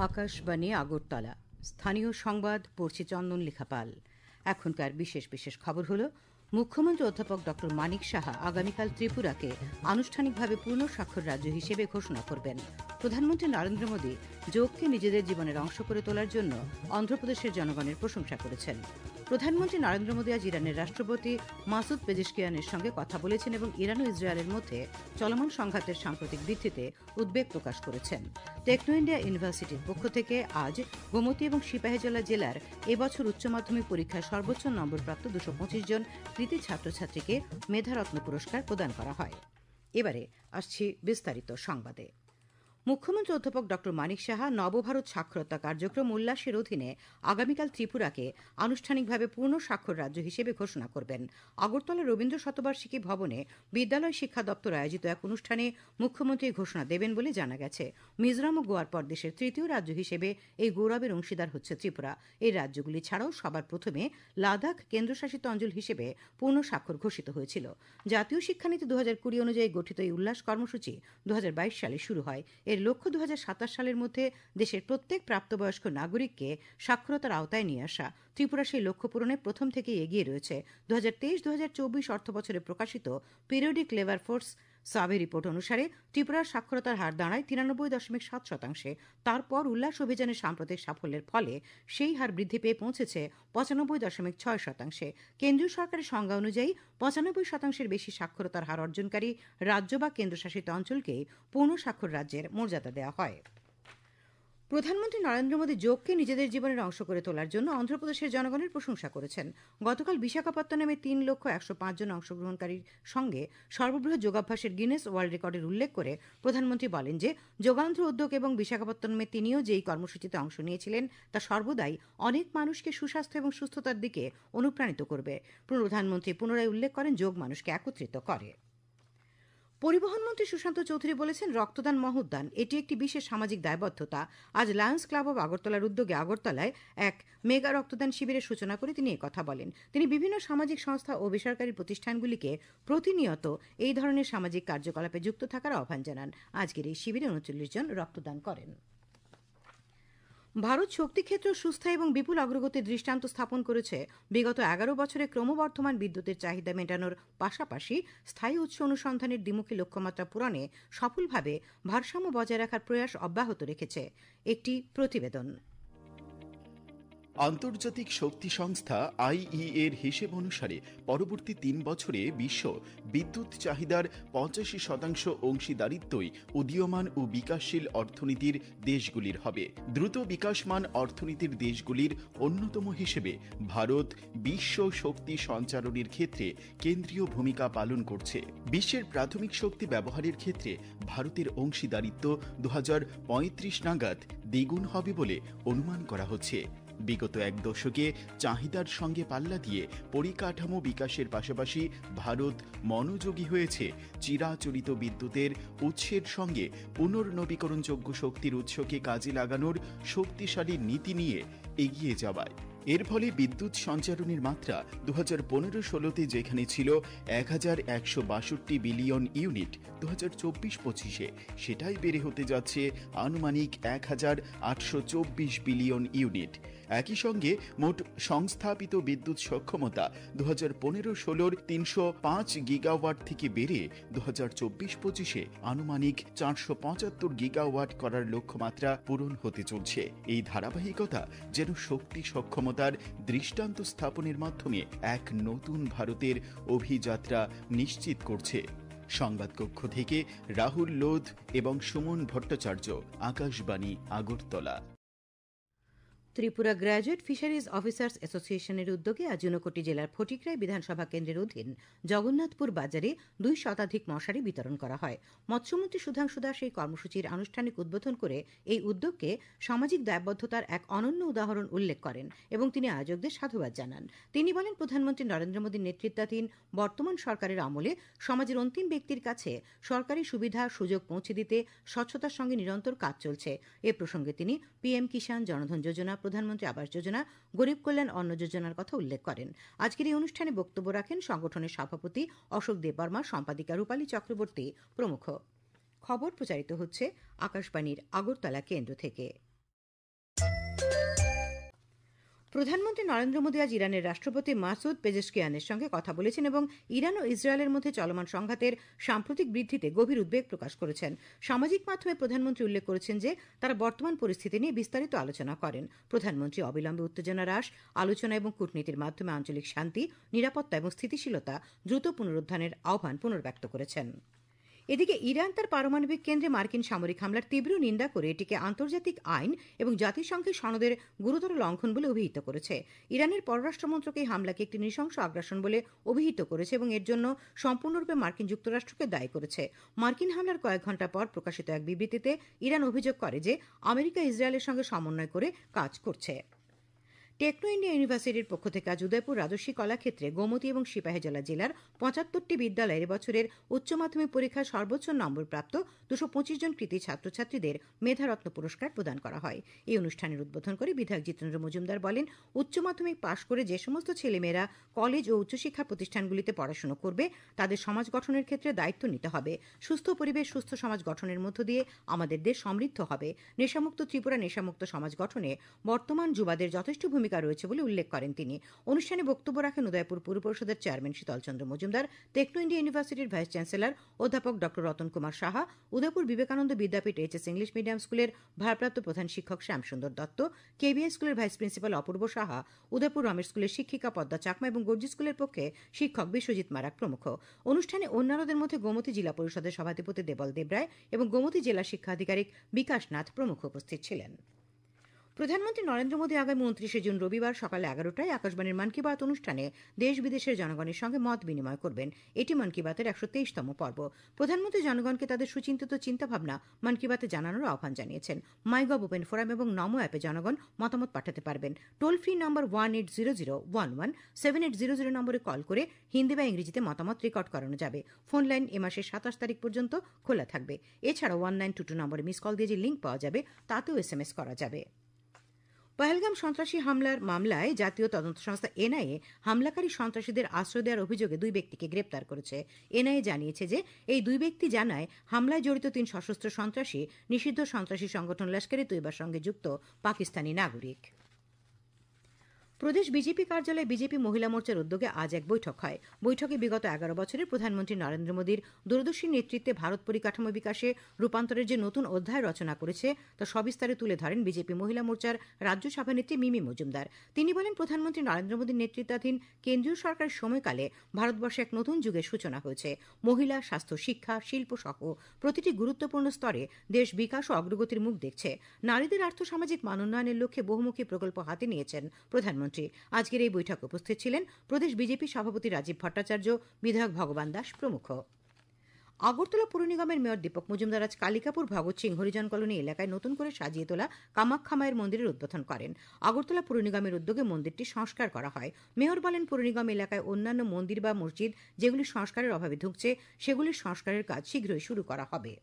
আকাশবাণী আগরতলা স্থানীয় সংবাদ পড়ছি চন্দন লেখাপাল। এখনকার বিশেষ বিশেষ খবর হলো, মুখ্যমন্ত্রী অধ্যাপক ড মানিক সাহা আগামীকাল ত্রিপুরাকে আনুষ্ঠানিকভাবে পূর্ণ স্বাক্ষর রাজ্য হিসেবে ঘোষণা করবেন। প্রধানমন্ত্রী নরেন্দ্র মোদী যোগকে নিজেদের জীবনের অংশ করে তোলার জন্য অন্ধ্রপ্রদেশের জনগণের প্রশংসা করেছেন। প্রধানমন্ত্রী নরেন্দ্র মোদী আজ ইরানের রাষ্ট্রপতি মাসুদ পেজেশকিয়ানের সঙ্গে কথা বলেছেন এবং ইরান ও ইসরায়েলের মধ্যে চলমান সংঘাতের সাম্প্রতিক বৃদ্ধিতে উদ্বেগ প্রকাশ করেছেন। টেকনো ইন্ডিয়া ইউনিভার্সিটির পক্ষ থেকে আজ গোমতী এবং সিপাহীজলা জেলার এবছর উচ্চ মাধ্যমিক পরীক্ষায় সর্বোচ্চ নম্বরপ্রাপ্ত 225 জন কৃতী ছাত্রছাত্রীকে মেধারত্ন পুরস্কার প্রদান করা হয়। এবারে আসছি বিস্তারিত সংবাদে। মুখ্যমন্ত্রী অধ্যাপক ড মানিক সাহা নবভারত সাক্ষরতা কার্যক্রম উল্লাসের অধীনে আগামীকাল ত্রিপুরাকে আনুষ্ঠানিকভাবে পূর্ণ স্বাক্ষর রাজ্য হিসেবে ঘোষণা করবেন। আগরতলা রবীন্দ্র শতবার্ষিকী ভবনে বিদ্যালয় শিক্ষা দপ্তর আয়োজিত এক অনুষ্ঠানে মুখ্যমন্ত্রী ঘোষণা দেবেন বলে জানা গেছে। মিজোরাম ও গোয়ার পর দেশের তৃতীয় রাজ্য হিসেবে এই গৌরবের অংশীদার হচ্ছে ত্রিপুরা। এই রাজ্যগুলি ছাড়াও সবার প্রথমে লাদাখ কেন্দ্রশাসিত অঞ্চল হিসেবে পূর্ণ স্বাক্ষর ঘোষিত হয়েছিল। জাতীয় শিক্ষানীতি 2020 অনুযায়ী গঠিত এই উল্লাস কর্মসূচি 2022 সালে শুরু হয়। এর লক্ষ্য 2027 সালের মধ্যে দেশের প্রত্যেক প্রাপ্তবয়স্ক নাগরিককে সাক্ষরতার আওতায় নিয়ে আসা। ত্রিপুরা সেই লক্ষ্য পূরণে প্রথম থেকেই এগিয়ে রয়েছে। 2023-2024 অর্থবছরে প্রকাশিত periodic labour force survey report অনুসারে ত্রিপুরার সাক্ষরতার হার দাঁড়ায় 93.7%। তারপর উল্লাস অভিযানের সাম্প্রতিক সাফল্যের ফলে সেই হার বৃদ্ধি পেয়ে পৌঁছেছে 95.6%। কেন্দ্রীয় সরকারের সংজ্ঞা অনুযায়ী 95% বেশি সাক্ষরতার হার অর্জনকারী রাজ্য বা কেন্দ্রশাসিত অঞ্চলকেই পূর্ণ স্বাক্ষর রাজ্যের মর্যাদা দেওয়া হয়। প্রধানমন্ত্রী নরেন্দ্র মোদী যোগকে নিজেদের জীবনের অংশ করে তোলার জন্য অন্ধ্রপ্রদেশের জনগণের প্রশংসা করেছেন। গতকাল বিশাখাপত্তনমে 3,01,05 জন অংশগ্রহণকারীর সঙ্গে সর্ববৃহৎ যোগাভ্যাসের গিনেস ওয়ার্ল্ড রেকর্ডের উল্লেখ করে প্রধানমন্ত্রী বলেন যে যোগান্ধ্র উদ্যোগ এবং বিশাখাপত্তনমে তিনিও যেই কর্মসূচিতে অংশ নিয়েছিলেন তা সর্বদাই অনেক মানুষকে সুস্বাস্থ্য এবং সুস্থতার দিকে অনুপ্রাণিত করবে। প্রধানমন্ত্রী পুনরায় উল্লেখ করেন যোগ মানুষকে একত্রিত করে। পরিবহন মন্ত্রী সুশান্ত চৌধুরী বলেছেন, রক্তদান মহোদ্যান এটি একটি বিশেষ সামাজিক দায়বদ্ধতা। আজ লায়ন্স ক্লাব অব আগরতলার উদ্যোগে আগরতলায় এক মেগা রক্তদান শিবিরের সূচনা করে তিনি একথা বলেন। তিনি বিভিন্ন সামাজিক সংস্থা ও বেসরকারি প্রতিষ্ঠানগুলিকে প্রতিনিয়ত এই ধরনের সামাজিক কার্যকলাপে যুক্ত থাকার আহ্বান জানান। আজকের এই শিবিরে 39 জন রক্তদান করেন। ভারত শক্তিক্ষেত্র সুস্থায়ী এবং বিপুল অগ্রগতির দৃষ্টান্ত স্থাপন করেছে। বিগত 11 বছরে ক্রমবর্ধমান বিদ্যুতের চাহিদা মেটানোর পাশাপাশি স্থায়ী উৎস অনুসন্ধানের দ্বিমুখী লক্ষ্যমাত্রা পূরণে সফলভাবে ভারসাম্য বজায় রাখার প্রয়াস অব্যাহত রেখেছে। একটি প্রতিবেদন। আন্তর্জাতিক শক্তি সংস্থা আইইএর হিসেব অনুসারে পরবর্তী 3 বছরে বিশ্ব বিদ্যুৎ চাহিদার 85% অংশীদারিত্বই উদীয়মান ও বিকাশশীল অর্থনীতির দেশগুলির হবে। দ্রুত বিকাশমান অর্থনীতির দেশগুলির অন্যতম হিসেবে ভারত বিশ্ব শক্তি সঞ্চারণের ক্ষেত্রে কেন্দ্রীয় ভূমিকা পালন করছে। বিশ্বের প্রাথমিক শক্তি ব্যবহারের ক্ষেত্রে ভারতের অংশীদারিত্ব 2035 নাগাদ দ্বিগুণ হবে বলে অনুমান করা হচ্ছে। বিগত এক দশকে চাহিদার সঙ্গে পাল্লা দিয়ে পরিকাঠামো বিকাশের পাশাপাশি ভারত মনোযোগী হয়েছে চিরাচরিত বিদ্যুতের উৎসের সঙ্গে পুনর্নবীকরণযোগ্য শক্তির উৎসকে কাজে লাগানোর শক্তিশালী নীতি নিয়ে এগিয়ে যাওয়ায়। এর ফলে বিদ্যুৎ সঞ্চারণের মাত্রা 2015-16তে যেখানে ছিল 1162 বিলিয়ন ইউনিট, 2024-25-এ সেটাই বেড়ে হতে যাচ্ছে আনুমানিক 1824 বিলিয়ন ইউনিট। একই সঙ্গে মোট সংস্থাপিত বিদ্যুৎ সক্ষমতা 2015-16-র 305 গিগাওয়াট থেকে বেড়ে 2024-25-এ আনুমানিক 475 গিগাওয়াট করার লক্ষ্যমাত্রা পূরণ হতে চলছে। এই ধারাবাহিকতা যেন শক্তি সক্ষমতার দৃষ্টান্ত স্থাপনের মাধ্যমে এক নতুন ভারতের অভিযাত্রা নিশ্চিত করছে। সংবাদকক্ষ থেকে রাহুল লোধ এবং Suman Bhattacharya, Akashvani Agartala. Tripura graduate fisheries officers অ্যাসোসিয়েশনের উদ্যোগে আজ ঊনকোটি জেলার ফটিকরাই বিধানসভা কেন্দ্রের অধীন জগন্নাথপুর বাজারে 2 শতাধিক মশারি বিতরণ করা হয়। মৎস্যমন্ত্রী সুধাংশু দাস এই কর্মসূচির আনুষ্ঠানিক উদ্বোধন করে এই উদ্যোগকে সামাজিক দায়বদ্ধতার এক অনন্য উদাহরণ উল্লেখ করেন এবং তিনি আয়োজকদের সাধুবাদ জানান। তিনি বলেন, প্রধানমন্ত্রী নরেন্দ্র মোদীর নেতৃত্বাধীন বর্তমান সরকারের আমলে সমাজের অন্তিম ব্যক্তির কাছে সরকারি সুবিধা সুযোগ পৌঁছে দিতে স্বচ্ছতার সঙ্গে নিরন্তর কাজ চলছে। এ প্রসঙ্গে তিনি পিএম কিষাণ জনধন যোজনা, প্রধানমন্ত্রী আবাস যোজনা, গরিব কল্যাণ অন্ন যোজনার কথা উল্লেখ করেন। আজকের এই অনুষ্ঠানে বক্তব্য রাখেন সংগঠনের সভাপতি অশোক দেববর্মা, সম্পাদিকা রূপালী চক্রবর্তী প্রমুখ। খবর প্রচারিত হচ্ছে আকাশবাণীর আগরতলা কেন্দ্র থেকে। প্রধানমন্ত্রী নরেন্দ্র মোদী আজ ইরানের রাষ্ট্রপতি মাসুদ পেজেশকিয়ানের সঙ্গে কথা বলেছেন এবং ইরান ও ইসরায়েলের মধ্যে চলমান সংঘাতের সাম্প্রতিক বৃদ্ধিতে গভীর উদ্বেগ প্রকাশ করেছেন। সামাজিক মাধ্যমে প্রধানমন্ত্রী উল্লেখ করেছেন যে তারা বর্তমান পরিস্থিতি নিয়ে বিস্তারিত আলোচনা করেন। প্রধানমন্ত্রী অবিলম্বে উত্তেজনা হ্রাস, আলোচনা এবং কূটনীতির মাধ্যমে আঞ্চলিক শান্তি, নিরাপত্তা এবং স্থিতিশীলতা দ্রুত পুনরুদ্ধারের আহ্বান পুনর্ব্যক্ত করেছেন। এদিকে ইরান তার পারমাণবিক কেন্দ্রে মার্কিন সামরিক হামলার তীব্র নিন্দা করে এটিকে আন্তর্জাতিক আইন এবং জাতিসংঘের সনদের গুরুতর লঙ্ঘন বলে অভিহিত করেছে। ইরানের পররাষ্ট্র মন্ত্রক এই হামলাকে একটি নৃশংস আগ্রাসন বলে অভিহিত করেছে এবং এর জন্য সম্পূর্ণরূপে মার্কিন যুক্তরাষ্ট্রকে দায়ী করেছে। মার্কিন হামলার কয়েক ঘণ্টা পর প্রকাশিত এক বিবৃতিতে ইরান অভিযোগ করে যে আমেরিকা ইসরায়েলের সঙ্গে সমন্বয় করে কাজ করছে। টেকনো ইন্ডিয়া ইউনিভার্সিটির পক্ষ থেকে আজ উদয়পুর রাজস্বী কলাক্ষেত্রে গোমতী এবং সিপাহীজলা জেলার ৭৫টি বিদ্যালয়ের বছরের উচ্চ মাধ্যমিক পরীক্ষায় সর্বোচ্চ নম্বরপ্রাপ্ত ২২৫ জন কৃতী ছাত্রছাত্রীদের মেধারত্ন পুরস্কার প্রদান করা হয়। এই অনুষ্ঠানের উদ্বোধন করে বিধায়ক জিতেন্দ্র মজুমদার বলেন, উচ্চ মাধ্যমিক পাশ করে যে সমস্ত ছেলেমেয়েরা কলেজ ও উচ্চশিক্ষা প্রতিষ্ঠানগুলিতে পড়াশোনা করবে তাদের সমাজ গঠনের ক্ষেত্রে দায়িত্ব নিতে হবে। সুস্থ পরিবেশ, সুস্থ সমাজ গঠনের মধ্য দিয়ে আমাদের দেশ সমৃদ্ধ হবে। নেশামুক্ত ত্রিপুরা, নেশামুক্ত সমাজ গঠনে বর্তমান যুবাদের যথেষ্ট ভূমিকা রয়েছে বলে উল্লেখ করেন তিনি। অনুষ্ঠানে বক্তব্য রাখেন উদয়পুর পুর পরিষদের চেয়ারম্যান শীতল চন্দ্র মজুমদার, টেকনো ইন্ডিয়া ইউনিভার্সিটির ভাইস চ্যান্সেলর অধ্যাপক ড রতন কুমার সাহা, উদয়পুর বিবেকানন্দ বিদ্যাপীঠ এইচএস ইংলিশ মিডিয়াম স্কুলের ভারপ্রাপ্ত প্রধান শিক্ষক শ্যামসুন্দর দত্ত, কেবিআই স্কুলের ভাইস প্রিন্সিপাল অপূর্ব সাহা, উদয়পুর রমেশ স্কুলের শিক্ষিকা পদ্মা চাকমা এবং গর্জি স্কুলের পক্ষে শিক্ষক বিশ্বজিৎ মারাক প্রমুখ। অনুষ্ঠানে অন্যান্যদের মধ্যে গোমতী জেলা পরিষদের সভাধিপতি দেবল দেবরায় এবং গোমতী জেলা শিক্ষা আধিকারিক বিকাশ নাথ প্রমুখ উপস্থিত ছিলেন। প্রধানমন্ত্রী নরেন্দ্র মোদী আগামী ২৯ জুন রবিবার সকাল ১১টায় আকাশবাণীর মন কি বাত অনুষ্ঠানে দেশ বিদেশের জনগণের সঙ্গে মত বিনিময় করবেন। এটি মন কি বাতের ১২৩তম পর্ব। প্রধানমন্ত্রী জনগণকে তাদের সুচিন্তিত চিন্তাভাবনা মন কি বাতে জানানোর আহ্বান জানিয়েছেন। মাইগভ ওপেন ফোরাম এবং নমো অ্যাপে জনগণ মতামত পাঠাতে পারবেন। টোল ফ্রি নম্বর 1800117800 নম্বরে কল করে হিন্দি বা ইংরেজিতে মতামত রেকর্ড করানো যাবে। ফোন লাইন এ মাসের ২৭ তারিখ পর্যন্ত খোলা থাকবে। এছাড়াও 1922 নম্বরে মিস কল দিয়ে যে লিঙ্ক পাওয়া যাবে তাতেও SMS করা যাবে। পহেলগাম সন্ত্রাসী হামলার মামলায় জাতীয় তদন্ত সংস্থা এনআইএ হামলাকারী সন্ত্রাসীদের আশ্রয় দেওয়ার অভিযোগে ২ ব্যক্তিকে গ্রেপ্তার করেছে। এনআইএ জানিয়েছে যে এই ২ ব্যক্তি জানায় হামলায় জড়িত ৩ সশস্ত্র সন্ত্রাসী নিষিদ্ধ সন্ত্রাসী সংগঠন লস্করে তৈবার সঙ্গে যুক্ত পাকিস্তানি নাগরিক। প্রদেশ বিজেপি কার্যালয়ে বিজেপি মহিলা মোর্চার উদ্যোগে আজ এক বৈঠক হয়। বৈঠকে বিগত ১১ বছরে প্রধানমন্ত্রী নরেন্দ্র মোদীর দূরদর্শী নেতৃত্বে ভারত পরিকাঠামো বিকাশে রূপান্তরের যে নতুন অধ্যায় রচনা করেছে তা সবিস্তারে তুলে ধরেন বিজেপি মহিলা মোর্চার রাজ্য সভানেত্রী মিমি মজুমদার। তিনি বলেন, প্রধানমন্ত্রী নরেন্দ্র মোদীর নেতৃত্বাধীন কেন্দ্রীয় সরকারের সময়কালে ভারতবর্ষে এক নতুন যুগের সূচনা হয়েছে। মহিলা, স্বাস্থ্য, শিক্ষা, শিল্প সহ প্রতিটি গুরুত্বপূর্ণ স্তরে দেশ বিকাশ ও অগ্রগতির মুখ দেখছে। নারীদের আর্থসামাজিক মান উন্নয়নের লক্ষ্যে বহুমুখী প্রকল্প হাতে নিয়েছেন প্রধানমন্ত্রী। আজকের এই বৈঠকে উপস্থিত ছিলেন প্রদেশ বিজেপি সভাপতি রাজীব ভট্টাচার্য, বিধায়ক ভগবান দাস প্রমুখ। আগরতলা পুর নিগমের মেয়র দীপক মজুমদার আজ কালিকাপুর ভগৎ সিং হরিজন কলোনি এলাকায় নতুন করে সাজিয়ে তোলা কামাখ্যা মায়ের মন্দিরের উদ্বোধন করেন। আগরতলা পুর নিগমের উদ্যোগে মন্দিরটি সংস্কার করা হয়। মেয়র বলেন, পুর নিগম এলাকায় অন্যান্য মন্দির বা মসজিদ যেগুলি সংস্কারের অভাবে ধুঁকছে সেগুলির সংস্কারের কাজ শীঘ্রই শুরু করা হবে।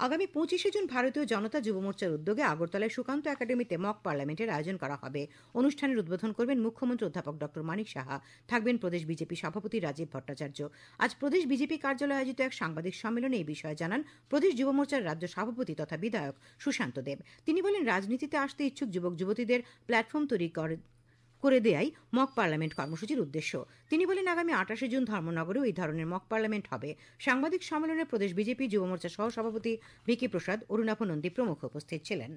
আগামী ২৫ জুন ভারতীয় জনতা যুব মোর্চার উদ্যোগে আগরতলায় সুকান্ত একাডেমিতে মক পার্লামেন্টের আয়োজন করা হবে। অনুষ্ঠানের উদ্বোধন করবেন মুখ্যমন্ত্রী অধ্যাপক ড মানিক সাহা। থাকবেন প্রদেশ বিজেপি সভাপতি রাজীব ভট্টাচার্য। আজ প্রদেশ বিজেপি কার্যালয়ে আয়োজিত এক সাংবাদিক সম্মেলনে এই বিষয়ে জানান প্রদেশ যুব মোর্চার রাজ্য সভাপতি তথা বিধায়ক সুশান্ত দেব। তিনি বলেন, রাজনীতিতে আসতে ইচ্ছুক যুবক যুবতীদের প্ল্যাটফর্ম তৈরি করে দেয়াই মক পার্লামেন্ট কর্মসূচির উদ্দেশ্য। তিনি বলেন, আগামী ২৮ জুন ধর্মনগরেও এই ধরনের মক পার্লামেন্ট হবে। সাংবাদিক সম্মেলনে প্রদেশ বিজেপি যুব মোর্চা সহ সভাপতি ভিকি প্রসাদ, অরুণাভ নন্দী প্রমুখ উপস্থিত ছিলেন।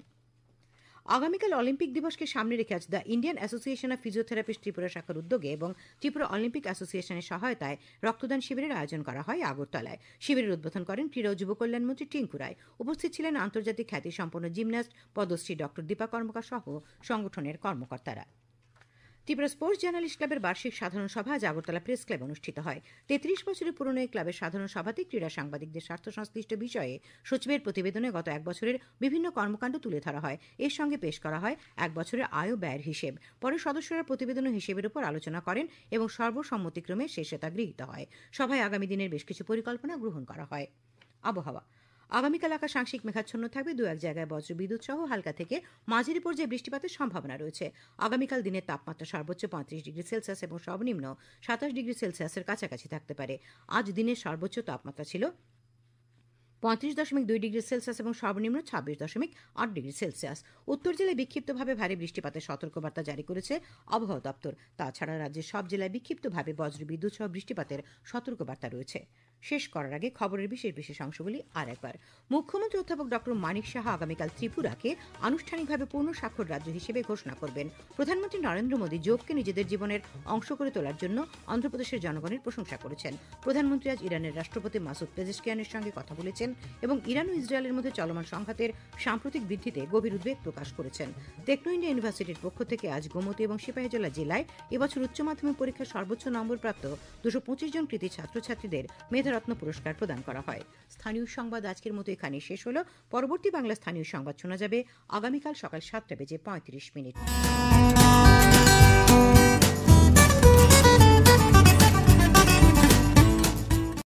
আগামীকাল অলিম্পিক দিবসকে সামনে রেখে আজ the Indian association of physiotherapist Tripura শাখার উদ্যোগে এবং ত্রিপুরা অলিম্পিক অ্যাসোসিয়েশনের সহায়তায় রক্তদান শিবিরের আয়োজন করা হয় আগরতলায়। শিবিরের উদ্বোধন করেন ক্রীড়া ও যুব কল্যাণ মন্ত্রী টিঙ্কু রায়। উপস্থিত ছিলেন আন্তর্জাতিক খ্যাতিসম্পন্ন জিমন্যাস্ট পদ্মশ্রী ড দীপা কর্মকার সহ সংগঠনের কর্মকর্তারা। ত্রিপুরা স্পোর্টস জার্নালিস্ট ক্লাবের বার্ষিক সাধারণ সভা আজ আগরতলা প্রেস ক্লাবে অনুষ্ঠিত হয়। ৩৩ বছরের পুরনো এই ক্লাবের সাধারণ সভাতে ক্রীড়া সাংবাদিকদের স্বার্থ সংশ্লিষ্ট বিষয়ে সচিবের প্রতিবেদনে গত এক বছরের বিভিন্ন কর্মকাণ্ড তুলে ধরা হয়। এর সঙ্গে পেশ করা হয় এক বছরের আয় ও ব্যয়ের হিসেব। পরে সদস্যরা প্রতিবেদন ও হিসেবের উপর আলোচনা করেন এবং সর্বসম্মতিক্রমে শেষে তা গৃহীত হয়। সভায় আগামী দিনের বেশ কিছু পরিকল্পনা গ্রহণ করা হয়। আবহাওয়া আগামীকাল আকাশ আংশিক মেঘাচ্ছন্ন থাকবে। দু এক জায়গায় বজ্রবিদ্যুৎ সহ হালকা থেকে মাঝারি পর্যায়ে বৃষ্টিপাতের সম্ভাবনা রয়েছে। আগামীকাল দিনের তাপমাত্রা সর্বোচ্চ ৩৫ ডিগ্রি সেলসিয়াস এবং সর্বনিম্ন ২৭ ডিগ্রি সেলসিয়াসের কাছাকাছি থাকতে পারে। আজ দিনের সর্বোচ্চ তাপমাত্রা ছিল 35.2 ডিগ্রি সেলসিয়াস এবং সর্বনিম্ন 26.8 ডিগ্রি সেলসিয়াস। উত্তর জেলায় বিক্ষিপ্তভাবে ভারী বৃষ্টিপাতের সতর্কবার্তা জারি করেছে আবহাওয়া দপ্তর। তাছাড়া রাজ্যের সব জেলায় বিক্ষিপ্তভাবে বজ্রবিদ্যুৎ সহ বৃষ্টিপাতের সতর্কবার্তা রয়েছে। শেষ করার আগে খবরের বিশেষ বিশেষ অংশগুলি আর একবার। মুখ্যমন্ত্রী অধ্যাপক ডক্টর মানিক সাহা আগামীকাল ত্রিপুরাকে আনুষ্ঠানিকভাবে পূর্ণ স্বাক্ষর রাজ্য হিসেবে ঘোষণা করবেন। প্রধানমন্ত্রী নরেন্দ্র মোদী যোগকে নিজেদের জীবনের অংশ করে তোলার জন্য অন্ধ্রপ্রদেশের জনগণের প্রশংসা করেছেন। প্রধানমন্ত্রী আজ ইরানের রাষ্ট্রপতি মাসুদ পেজেশকিয়ানের সঙ্গে কথা বলেছেন এবং ইরান ও ইসরায়েলের মধ্যে চলমান সংঘাতের সাম্প্রতিক বৃদ্ধিতে গভীর উদ্বেগ প্রকাশ করেছেন। টেকনো ইন্ডিয়া ইউনিভার্সিটির পক্ষ থেকে আজ গোমতী এবং সিপাহীজলা জেলায় এবছর উচ্চ মাধ্যমিক পরীক্ষার সর্বোচ্চ নম্বরপ্রাপ্ত 225 জন কৃতী ছাত্রছাত্রীদের মেধারত্ন পুরস্কার প্রদান করা হয়। স্থানীয় সংবাদ আজকের মতো এখানে শেষ হলো। পরবর্তী বাংলা স্থানীয় সংবাদ শোনা যাবে আগামীকাল সকাল 7:35 মিনিট।